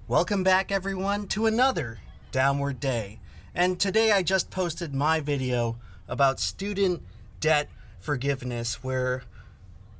Welcome back everyone to another Downward Day. And today I just posted my video about student debt forgiveness where,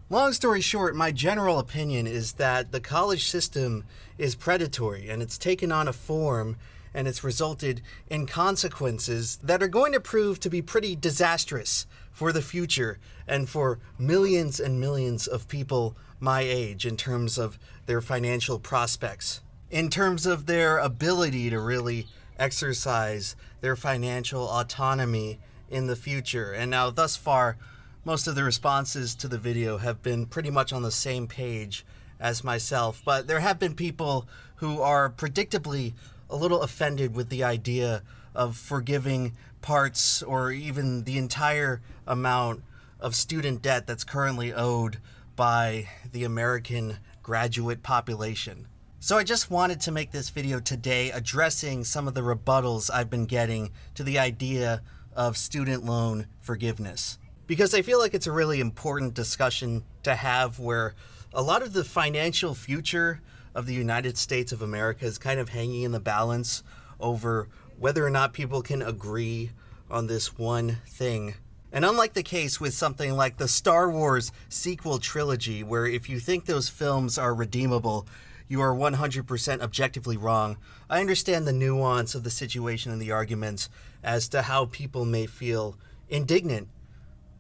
long story short, my general opinion is that the college system is predatory and it's taken on a form and it's resulted in consequences that are going to prove to be pretty disastrous for the future and for millions and millions of people my age in terms of their financial prospects, in terms of their ability to really exercise their financial autonomy in the future. And now, thus far, most of the responses to the video have been pretty much on the same page as myself, but there have been people who are predictably a little offended with the idea of forgiving parts or even the entire amount of student debt that's currently owed by the American graduate population. So I just wanted to make this video today addressing some of the rebuttals I've been getting to the idea of student loan forgiveness, because I feel like it's a really important discussion to have where a lot of the financial future of the United States of America is kind of hanging in the balance over whether or not people can agree on this one thing. And unlike the case with something like the Star Wars sequel trilogy, where if you think those films are redeemable, you are 100% objectively wrong, I understand the nuance of the situation and the arguments as to how people may feel indignant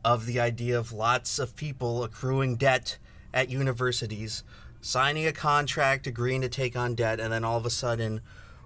of the idea of lots of people accruing debt at universities, signing a contract, agreeing to take on debt, and then all of a sudden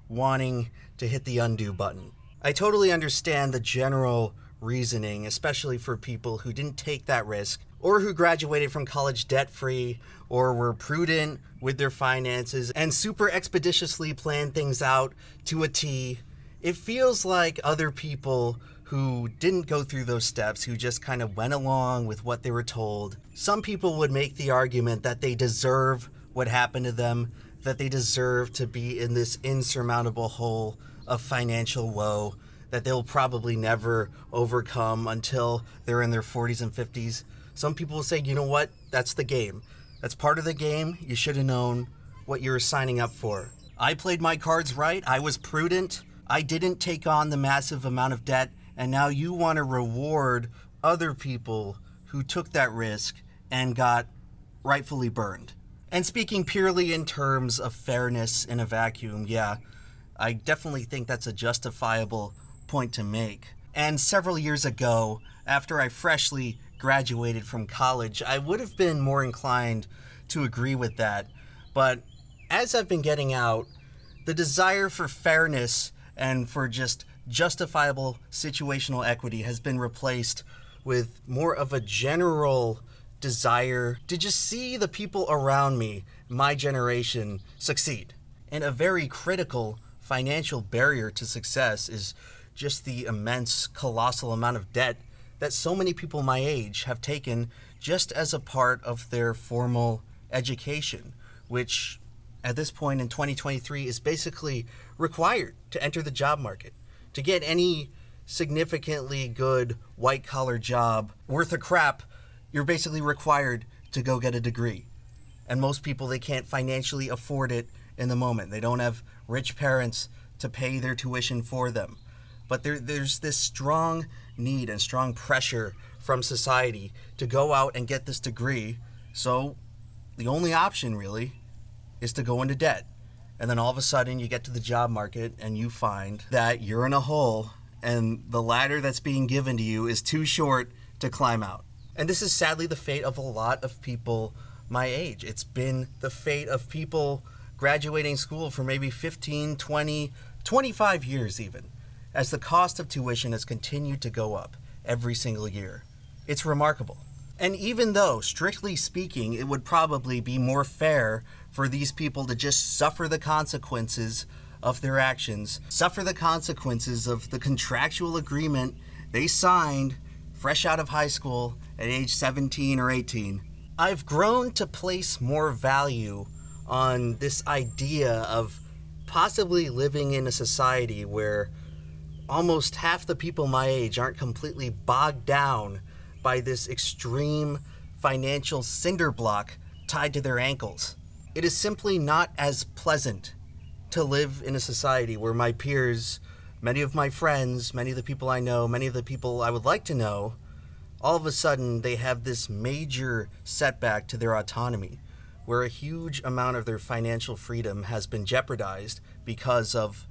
wanting to hit the undo button. I totally understand the general reasoning, especially for people who didn't take that risk or who graduated from college debt-free or were prudent with their finances and super expeditiously planned things out to a T. It feels like other people who didn't go through those steps, who just kind of went along with what they were told. Some people would make the argument that they deserve what happened to them, that they deserve to be in this insurmountable hole of financial woe that they'll probably never overcome until they're in their 40s and 50s. Some people will say, you know what, that's the game. That's part of the game. You should have known what you were signing up for. I played my cards right. I was prudent. I didn't take on the massive amount of debt. And now you want to reward other people who took that risk and got rightfully burned. And speaking purely in terms of fairness in a vacuum, yeah, I definitely think that's a justifiable point to make. And several years ago, after I freshly graduated from college, I would have been more inclined to agree with that. But as I've been getting out, the desire for fairness and for just justifiable situational equity has been replaced with more of a general desire to just see the people around me, my generation, succeed. And a very critical financial barrier to success is just the immense, colossal amount of debt that so many people my age have taken just as a part of their formal education, which at this point in 2023 is basically required to enter the job market. To get any significantly good white-collar job worth of crap, you're basically required to go get a degree. And most people, they can't financially afford it in the moment. They don't have rich parents to pay their tuition for them. But there's this strong need and strong pressure from society to go out and get this degree. So the only option really is to go into debt. And then all of a sudden you get to the job market and you find that you're in a hole and the ladder that's being given to you is too short to climb out. And this is sadly the fate of a lot of people my age. It's been the fate of people graduating school for maybe 15, 20, 25 years even, as the cost of tuition has continued to go up every single year. It's remarkable. And even though, strictly speaking, it would probably be more fair for these people to just suffer the consequences of their actions, suffer the consequences of the contractual agreement they signed fresh out of high school at age 17 or 18, I've grown to place more value on this idea of possibly living in a society where almost half the people my age aren't completely bogged down by this extreme financial cinder block tied to their ankles. It is simply not as pleasant to live in a society where my peers, many of my friends, many of the people I know, many of the people I would like to know, all of a sudden they have this major setback to their autonomy, where a huge amount of their financial freedom has been jeopardized because of,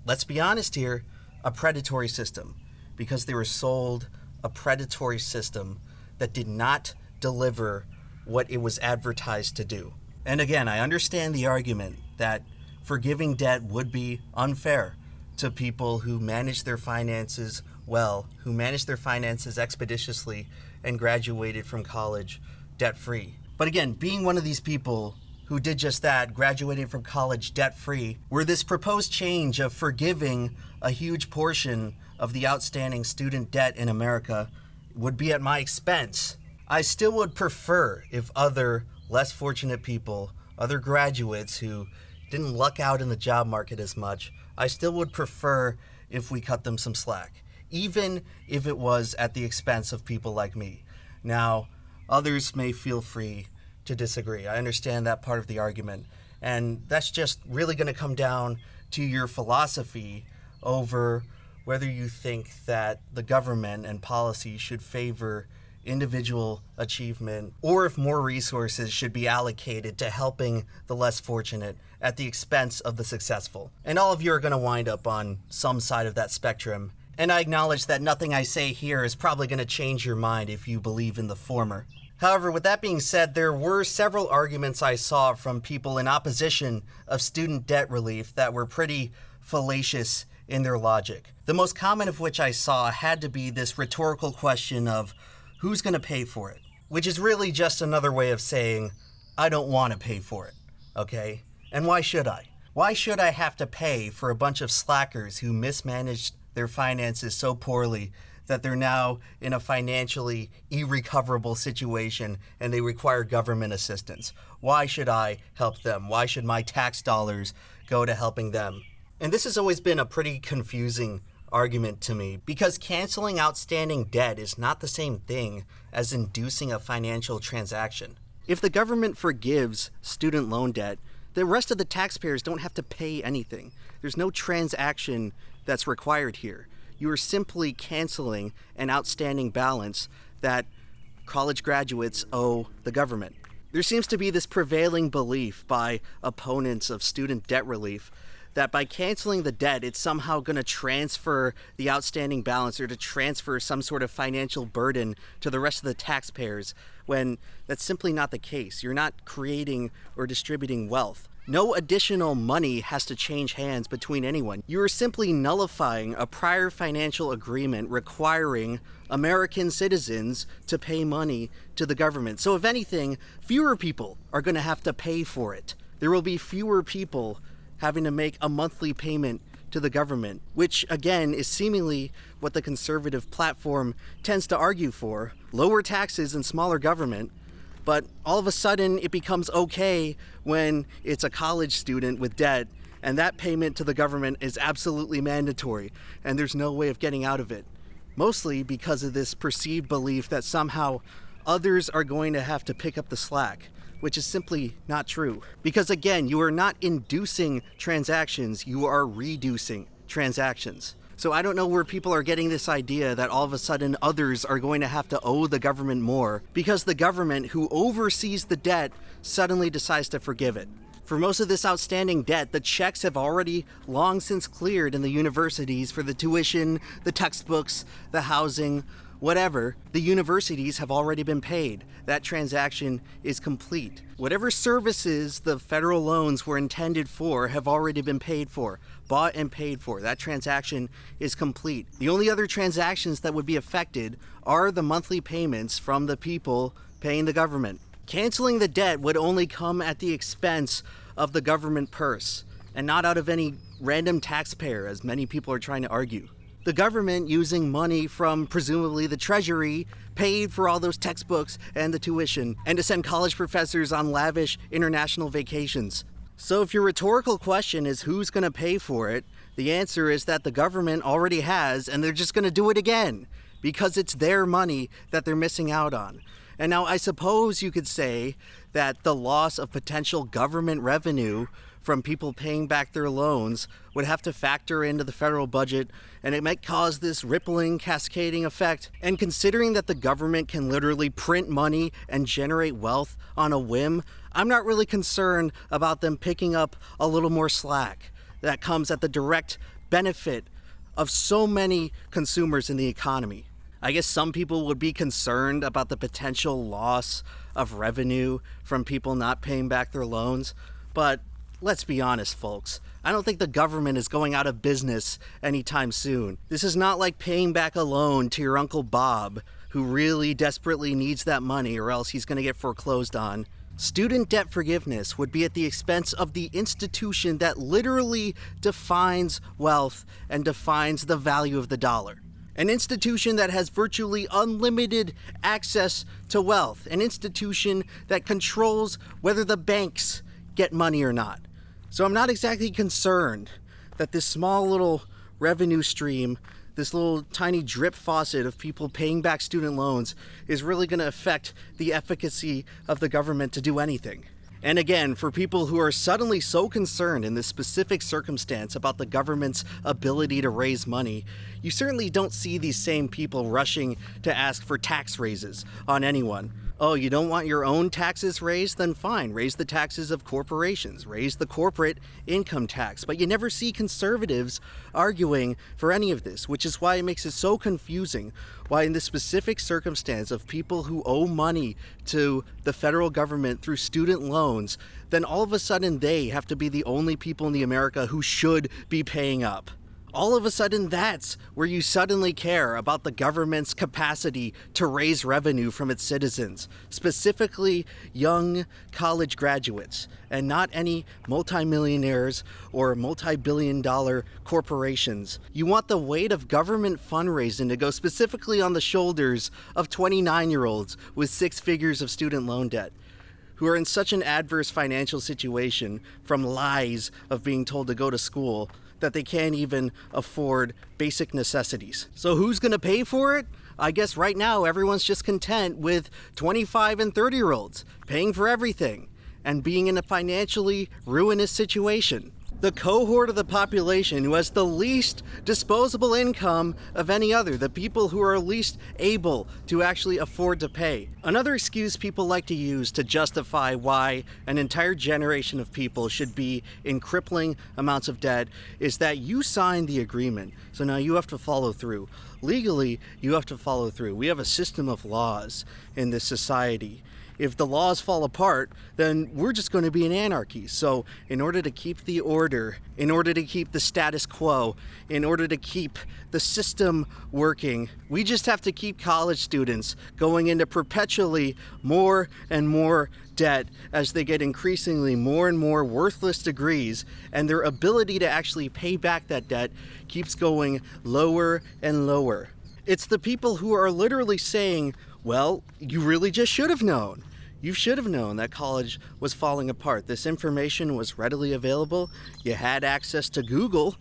let's be honest here, a predatory system. Because they were sold a predatory system that did not deliver what it was advertised to do. And again, I understand the argument that forgiving debt would be unfair to people who manage their finances well, who manage their finances expeditiously, and graduated from college debt-free. But again, being one of these people who did just that, graduated from college debt-free, where this proposed change of forgiving a huge portion of the outstanding student debt in America would be at my expense, I still would prefer if other less fortunate people, other graduates who didn't luck out in the job market as much, I still would prefer if we cut them some slack, even if it was at the expense of people like me. Now, others may feel free to disagree. I understand that part of the argument, and that's just really going to come down to your philosophy over whether you think that the government and policy should favor individual achievement, or if more resources should be allocated to helping the less fortunate at the expense of the successful. And all of you are going to wind up on some side of that spectrum, and I acknowledge that nothing I say here is probably going to change your mind if you believe in the former. However, with that being said, there were several arguments I saw from people in opposition of student debt relief that were pretty fallacious in their logic. The most common of which I saw had to be this rhetorical question of who's going to pay for it, which is really just another way of saying I don't want to pay for it, okay? And why should I? Why should I have to pay for a bunch of slackers who mismanaged their finances so poorly that they're now in a financially irrecoverable situation and they require government assistance? Why should I help them? Why should my tax dollars go to helping them? And this has always been a pretty confusing argument to me, because canceling outstanding debt is not the same thing as inducing a financial transaction. If the government forgives student loan debt, the rest of the taxpayers don't have to pay anything. There's no transaction that's required here. You are simply canceling an outstanding balance that college graduates owe the government. There seems to be this prevailing belief by opponents of student debt relief that by canceling the debt, it's somehow going to transfer the outstanding balance or to transfer some sort of financial burden to the rest of the taxpayers, when that's simply not the case. You're not creating or distributing wealth. No additional money has to change hands between anyone. You are simply nullifying a prior financial agreement requiring American citizens to pay money to the government. So if anything, fewer people are going to have to pay for it. There will be fewer people having to make a monthly payment to the government, which again is seemingly what the conservative platform tends to argue for: lower taxes and smaller government. But all of a sudden it becomes okay when it's a college student with debt and that payment to the government is absolutely mandatory and there's no way of getting out of it. Mostly because of this perceived belief that somehow others are going to have to pick up the slack, which is simply not true. Because again, you are not inducing transactions, you are reducing transactions. So I don't know where people are getting this idea that all of a sudden others are going to have to owe the government more because the government who oversees the debt suddenly decides to forgive it. For most of this outstanding debt, the checks have already long since cleared in the universities for the tuition, the textbooks, the housing, whatever. The universities have already been paid. That transaction is complete. Whatever services the federal loans were intended for have already been paid for, bought and paid for. That transaction is complete. The only other transactions that would be affected are the monthly payments from the people paying the government. Canceling the debt would only come at the expense of the government purse, and not out of any random taxpayer, as many people are trying to argue. The government, using money from presumably the Treasury, paid for all those textbooks and the tuition, and to send college professors on lavish international vacations. So if your rhetorical question is who's going to pay for it, the answer is that the government already has, and they're just going to do it again, because it's their money that they're missing out on. And now I suppose you could say that the loss of potential government revenue from people paying back their loans would have to factor into the federal budget, and it might cause this rippling, cascading effect. And considering that the government can literally print money and generate wealth on a whim, I'm not really concerned about them picking up a little more slack that comes at the direct benefit of so many consumers in the economy. I guess some people would be concerned about the potential loss of revenue from people not paying back their loans, but let's be honest, folks. I don't think the government is going out of business anytime soon. This is not like paying back a loan to your Uncle Bob, who really desperately needs that money or else he's going to get foreclosed on. Student debt forgiveness would be at the expense of the institution that literally defines wealth and defines the value of the dollar. An institution that has virtually unlimited access to wealth. An institution that controls whether the banks get money or not. So I'm not exactly concerned that this small little revenue stream, this little tiny drip faucet of people paying back student loans is really going to affect the efficacy of the government to do anything. And again, for people who are suddenly so concerned in this specific circumstance about the government's ability to raise money, you certainly don't see these same people rushing to ask for tax raises on anyone. Oh, you don't want your own taxes raised? Then fine, raise the taxes of corporations, raise the corporate income tax. But you never see conservatives arguing for any of this, which is why it makes it so confusing. Why in this specific circumstance of people who owe money to the federal government through student loans, then all of a sudden they have to be the only people in the America who should be paying up. All of a sudden, that's where you suddenly care about the government's capacity to raise revenue from its citizens, specifically young college graduates, and not any multimillionaires or multi-billion-dollar corporations. You want the weight of government fundraising to go specifically on the shoulders of 29-year-olds with 6 figures of student loan debt, who are in such an adverse financial situation from lies of being told to go to school that they can't even afford basic necessities. So who's gonna pay for it? I guess right now everyone's just content with 25 and 30-year-olds paying for everything and being in a financially ruinous situation. The cohort of the population who has the least disposable income of any other, the people who are least able to actually afford to pay. Another excuse people like to use to justify why an entire generation of people should be in crippling amounts of debt is that you signed the agreement, so now you have to follow through. Legally, you have to follow through. We have a system of laws in this society. If the laws fall apart, then we're just going to be in anarchy. So in order to keep the order, in order to keep the status quo, in order to keep the system working, we just have to keep college students going into perpetually more and more debt as they get increasingly more and more worthless degrees, and their ability to actually pay back that debt keeps going lower and lower. It's the people who are literally saying, well, you really just should have known. You should have known that college was falling apart. This information was readily available. You had access to Google.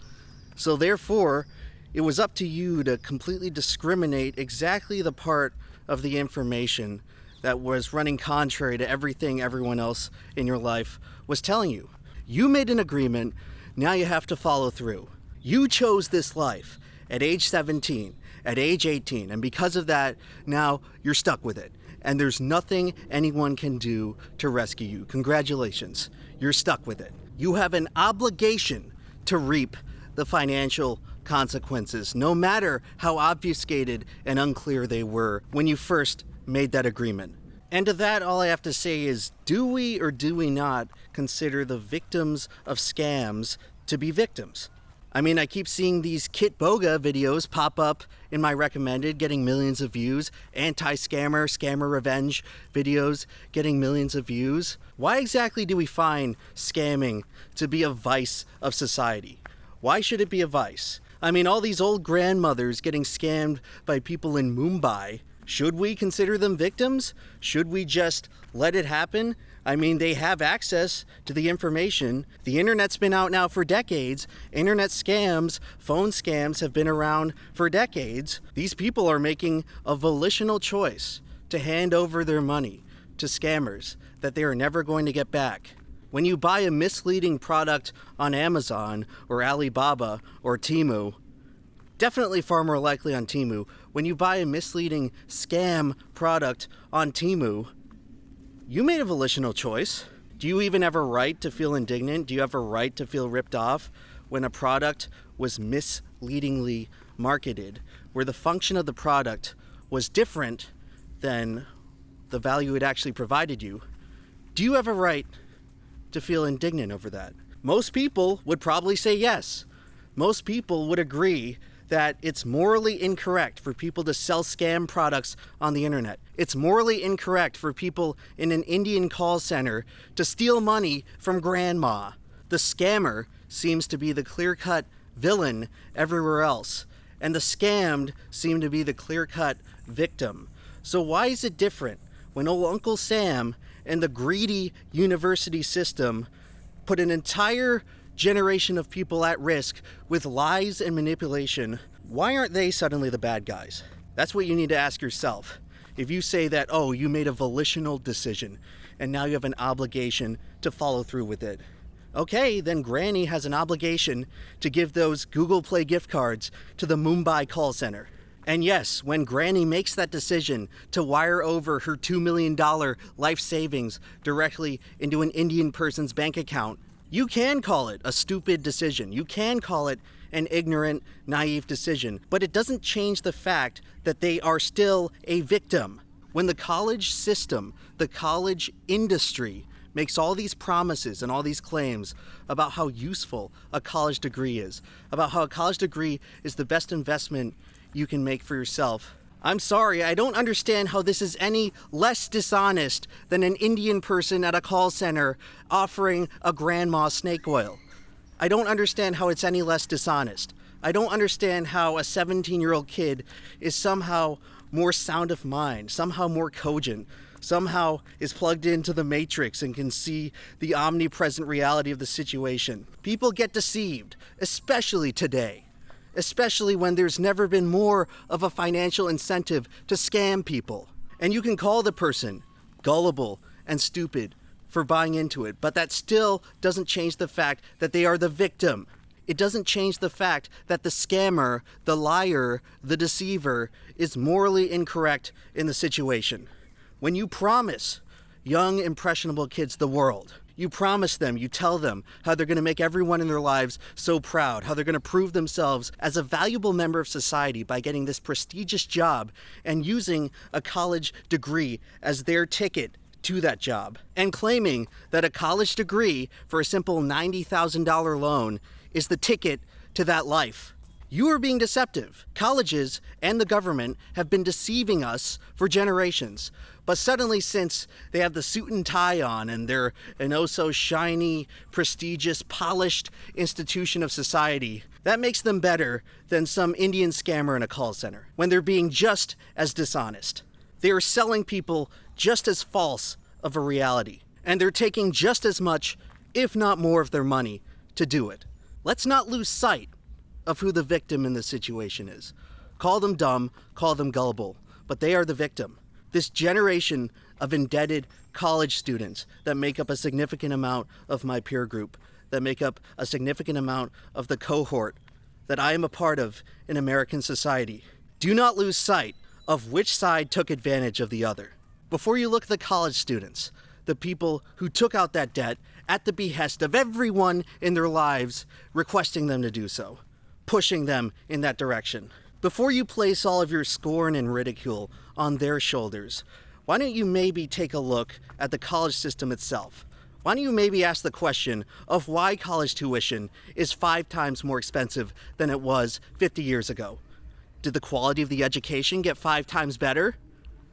So therefore, it was up to you to completely discriminate exactly the part of the information that was running contrary to everything everyone else in your life was telling you. You made an agreement. Now you have to follow through. You chose this life at age 17. At age 18, and because of that, now you're stuck with it. And there's nothing anyone can do to rescue you. Congratulations, you're stuck with it. You have an obligation to reap the financial consequences, no matter how obfuscated and unclear they were when you first made that agreement. And to that, all I have to say is, do we or do we not consider the victims of scams to be victims? I mean, I keep seeing these Kit Boga videos pop up in my recommended, getting millions of views. Anti-scammer, scammer revenge videos getting millions of views. Why exactly do we find scamming to be a vice of society? Why should it be a vice? I mean, all these old grandmothers getting scammed by people in Mumbai, should we consider them victims? Should we just let it happen? I mean, they have access to the information. The internet's been out now for decades. Internet scams, phone scams have been around for decades. These people are making a volitional choice to hand over their money to scammers that they are never going to get back. When you buy a misleading product on Amazon or Alibaba or Temu, definitely far more likely on Temu, when you buy a misleading scam product on Temu, you made a volitional choice. Do you even have a right to feel indignant? Do you have a right to feel ripped off when a product was misleadingly marketed, where the function of the product was different than the value it actually provided you? Do you have a right to feel indignant over that? Most people would probably say yes. Most people would agree that it's morally incorrect for people to sell scam products on the internet. It's morally incorrect for people in an Indian call center to steal money from grandma. The scammer seems to be the clear-cut villain everywhere else, and the scammed seem to be the clear-cut victim. So why is it different when old Uncle Sam and the greedy university system put an entire generation of people at risk with lies and manipulation? Why aren't they suddenly the bad guys? That's what you need to ask yourself. If you say that, oh, you made a volitional decision and now you have an obligation to follow through with it. Okay, then Granny has an obligation to give those Google Play gift cards to the Mumbai call center. And yes, when Granny makes that decision to wire over her $2 million life savings directly into an Indian person's bank account, you can call it a stupid decision. You can call it an ignorant, naive decision. But it doesn't change the fact that they are still a victim. When the college system, the college industry, makes all these promises and all these claims about how useful a college degree is, about how a college degree is the best investment you can make for yourself, I'm sorry, I don't understand how this is any less dishonest than an Indian person at a call center offering a grandma snake oil. I don't understand how it's any less dishonest. I don't understand how a 17-year-old kid is somehow more sound of mind, somehow more cogent, somehow is plugged into the matrix and can see the omnipresent reality of the situation. People get deceived, especially today. Especially when there's never been more of a financial incentive to scam people. And you can call the person gullible and stupid for buying into it, but that still doesn't change the fact that they are the victim. It doesn't change the fact that the scammer, the liar, the deceiver is morally incorrect in the situation. When you promise young, impressionable kids the world, you promise them, you tell them how they're going to make everyone in their lives so proud, how they're going to prove themselves as a valuable member of society by getting this prestigious job and using a college degree as their ticket to that job, and claiming that a college degree for a simple $90,000 loan is the ticket to that life. You are being deceptive. Colleges and the government have been deceiving us for generations. But suddenly, since they have the suit and tie on and they're an oh-so-shiny, prestigious, polished institution of society, that makes them better than some Indian scammer in a call center, when they're being just as dishonest. They are selling people just as false of a reality, and they're taking just as much, if not more, of their money to do it. Let's not lose sight of who the victim in this situation is. Call them dumb, call them gullible, but they are the victim. This generation of indebted college students that make up a significant amount of my peer group, that make up a significant amount of the cohort that I am a part of in American society. Do not lose sight of which side took advantage of the other. Before you look at the college students, the people who took out that debt at the behest of everyone in their lives requesting them to do so, pushing them in that direction. Before you place all of your scorn and ridicule on their shoulders, why don't you maybe take a look at the college system itself? Why don't you maybe ask the question of why college tuition is 5 times more expensive than it was 50 years ago? Did the quality of the education get 5 times better?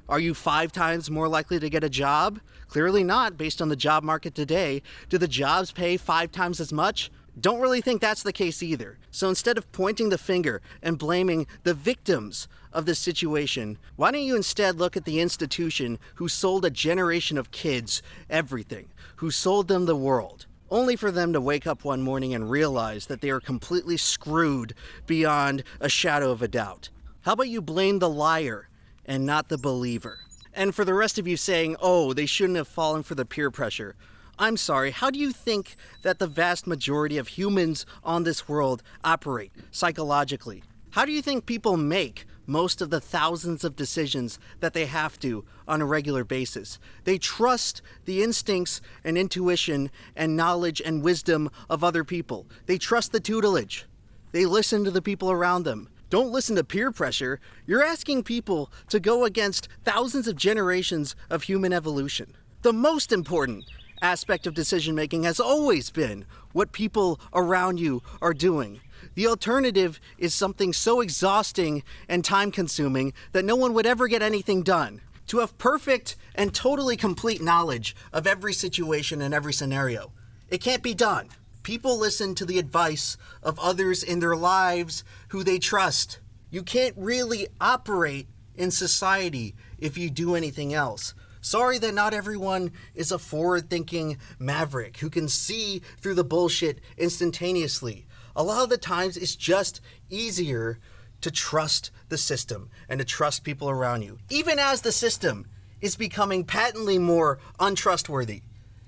Are you 5 times more likely to get a job? Clearly not, based on the job market today. Do the jobs pay 5 times as much? Don't really think that's the case either. So instead of pointing the finger and blaming the victims of this situation, why don't you instead look at the institution who sold a generation of kids everything, who sold them the world, only for them to wake up one morning and realize that they are completely screwed beyond a shadow of a doubt? How about you blame the liar and not the believer? And for the rest of you saying, oh, they shouldn't have fallen for the peer pressure, I'm sorry, how do you think that the vast majority of humans on this world operate psychologically? How do you think people make most of the thousands of decisions that they have to on a regular basis? They trust the instincts and intuition and knowledge and wisdom of other people. They trust the tutelage. They listen to the people around them. Don't listen to peer pressure. You're asking people to go against thousands of generations of human evolution. The most important aspect of decision making has always been what people around you are doing. The alternative is something so exhausting and time consuming that no one would ever get anything done. To have perfect and totally complete knowledge of every situation and every scenario, it can't be done. People listen to the advice of others in their lives who they trust. You can't really operate in society if you do anything else. Sorry that not everyone is a forward-thinking maverick who can see through the bullshit instantaneously. A lot of the times it's just easier to trust the system and to trust people around you. Even as the system is becoming patently more untrustworthy,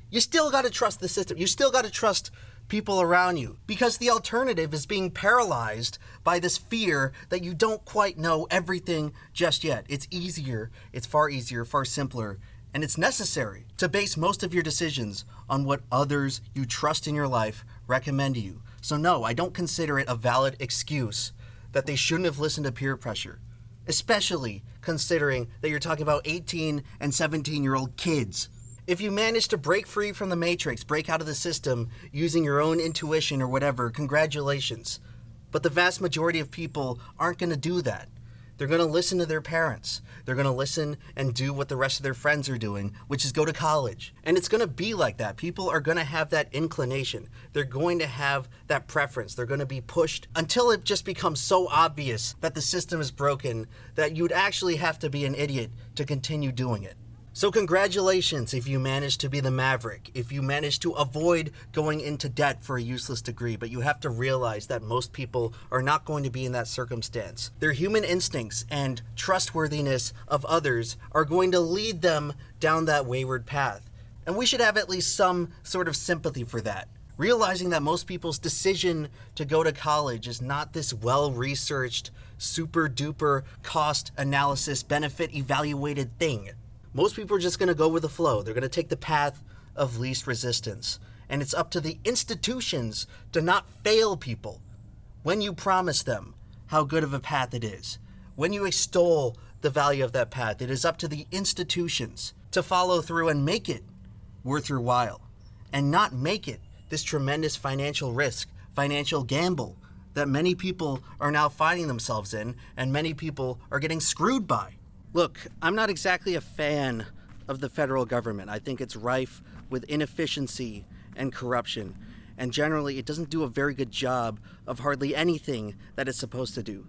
you still got to trust the system. You still got to trust people around you, because the alternative is being paralyzed by this fear that you don't quite know everything just yet. It's far easier, far simpler, and it's necessary to base most of your decisions on what others you trust in your life recommend to you. So no, I don't consider it a valid excuse that they shouldn't have listened to peer pressure, especially considering that you're talking about 18 and 17-year-old kids. If you manage to break free from the matrix, break out of the system using your own intuition or whatever, congratulations. But the vast majority of people aren't going to do that. They're going to listen to their parents. They're going to listen and do what the rest of their friends are doing, which is go to college. And it's going to be like that. People are going to have that inclination. They're going to have that preference. They're going to be pushed until it just becomes so obvious that the system is broken that you'd actually have to be an idiot to continue doing it. So congratulations if you managed to be the maverick, if you managed to avoid going into debt for a useless degree, but you have to realize that most people are not going to be in that circumstance. Their human instincts and trustworthiness of others are going to lead them down that wayward path. And we should have at least some sort of sympathy for that. Realizing that most people's decision to go to college is not this well-researched, super-duper cost analysis, benefit evaluated thing. Most people are just going to go with the flow. They're going to take the path of least resistance. And it's up to the institutions to not fail people when you promise them how good of a path it is. When you extol the value of that path, it is up to the institutions to follow through and make it worth your while, and not make it this tremendous financial risk, financial gamble that many people are now finding themselves in and many people are getting screwed by. Look, I'm not exactly a fan of the federal government. I think it's rife with inefficiency and corruption, and generally it doesn't do a very good job of hardly anything that it's supposed to do.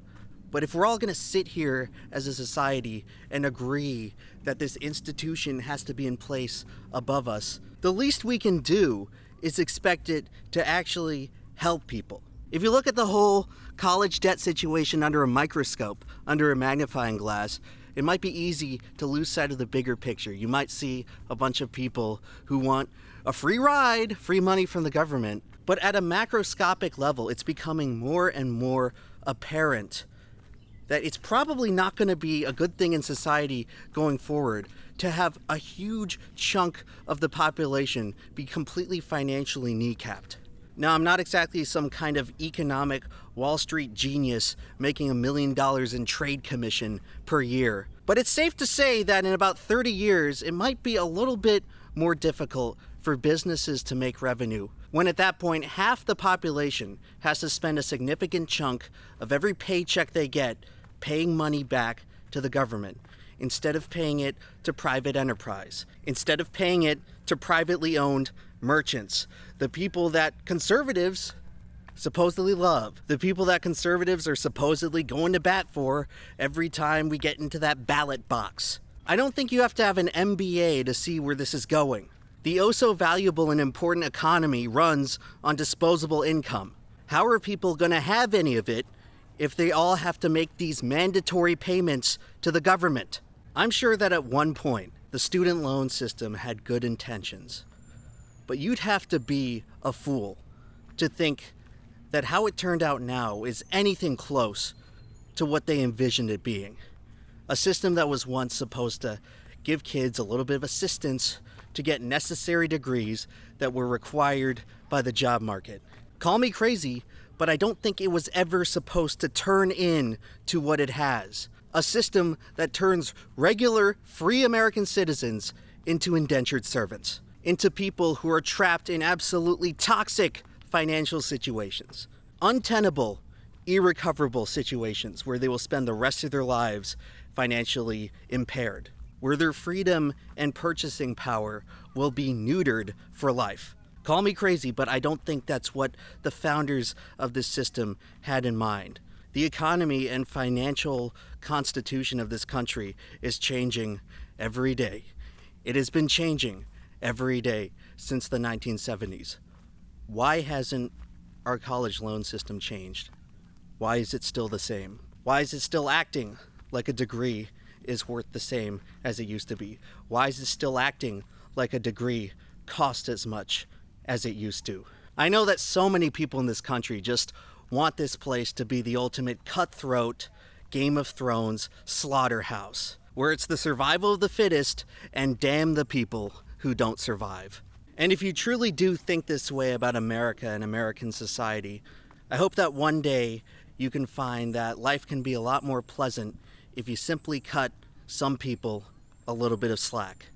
But if we're all going to sit here as a society and agree that this institution has to be in place above us, the least we can do is expect it to actually help people. If you look at the whole college debt situation under a microscope, under a magnifying glass, it might be easy to lose sight of the bigger picture. You might see a bunch of people who want a free ride, free money from the government. But at a macroscopic level, it's becoming more and more apparent that it's probably not going to be a good thing in society going forward to have a huge chunk of the population be completely financially kneecapped. Now, I'm not exactly some kind of economic Wall Street genius making $1 million in trade commission per year, but it's safe to say that in about 30 years, it might be a little bit more difficult for businesses to make revenue, when at that point, half the population has to spend a significant chunk of every paycheck they get paying money back to the government, instead of paying it to private enterprise, instead of paying it to privately owned merchants, the people that conservatives supposedly love, the people that conservatives are supposedly going to bat for every time we get into that ballot box. I don't think you have to have an MBA to see where this is going. The oh-so-valuable and important economy runs on disposable income. How are people going to have any of it if they all have to make these mandatory payments to the government? I'm sure that at one point, the student loan system had good intentions. but you'd have to be a fool to think that how it turned out now is anything close to what they envisioned it being. A system that was once supposed to give kids a little bit of assistance to get necessary degrees that were required by the job market. Call me crazy, but I don't think it was ever supposed to turn into what it has. A system that turns regular, free American citizens into indentured servants, into people who are trapped in absolutely toxic financial situations, untenable, irrecoverable situations where they will spend the rest of their lives financially impaired, where their freedom and purchasing power will be neutered for life. Call me crazy, but I don't think that's what the founders of this system had in mind. The economy and financial constitution of this country is changing every day. It has been changing every day since the 1970s. Why hasn't our college loan system changed? Why is it still the same? Why is it still acting like a degree is worth the same as it used to be? Why is it still acting like a degree costs as much as it used to? I know that so many people in this country just want this place to be the ultimate cutthroat Game of Thrones slaughterhouse, where it's the survival of the fittest and damn the people who don't survive. And if you truly do think this way about America and American society, I hope that one day you can find that life can be a lot more pleasant if you simply cut some people a little bit of slack.